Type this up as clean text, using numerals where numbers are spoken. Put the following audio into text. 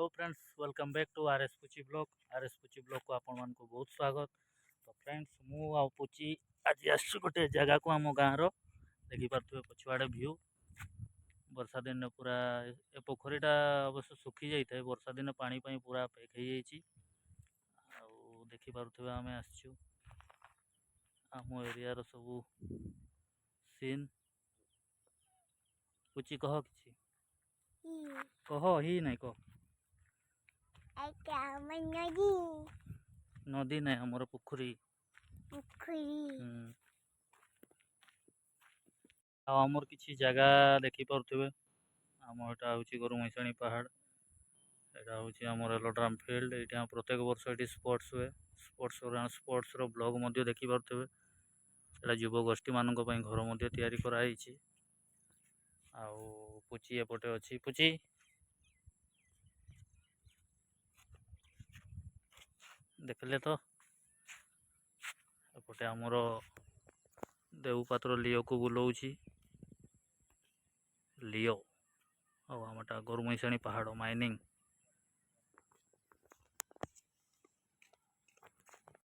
Hello friends, welcome back to R S पुची blog को आपण मानक बहुत स्वागत। तो फ्रेंड्स मु आ पुची आज आस गोटे जगह को आम गाँव देखिपे पछुआड़े भ्यू वर्षा दिन पूरा ए पोखरीटा अवश्य सुखी जाए वर्षा दिन पानी पूरा पैक हो देखिपे आम आसचु आम एरिया सबू सीन पुची कह कि कह ही नहीं कह नदी नहीं हमर पोखरी आमर किसी जगह देखिपे आम यहाँ हूँ गरु मैसाणी पहाड़ यहाँ हूँ आमर एलोड्राम फील्ड ये प्रत्येक वर्ष ये स्पोर्ट्स हुए स्पोर्ट्स ब्लॉग देखिपे यहाँ युवगोष्ठी मान घर या पुची एपटे अच्छी पुची देखले तो एपटे आमर देवपात्र लिओ को बुलाऊँ लिओ आमटा गरु मैसाणी पहाड़ माइनिंग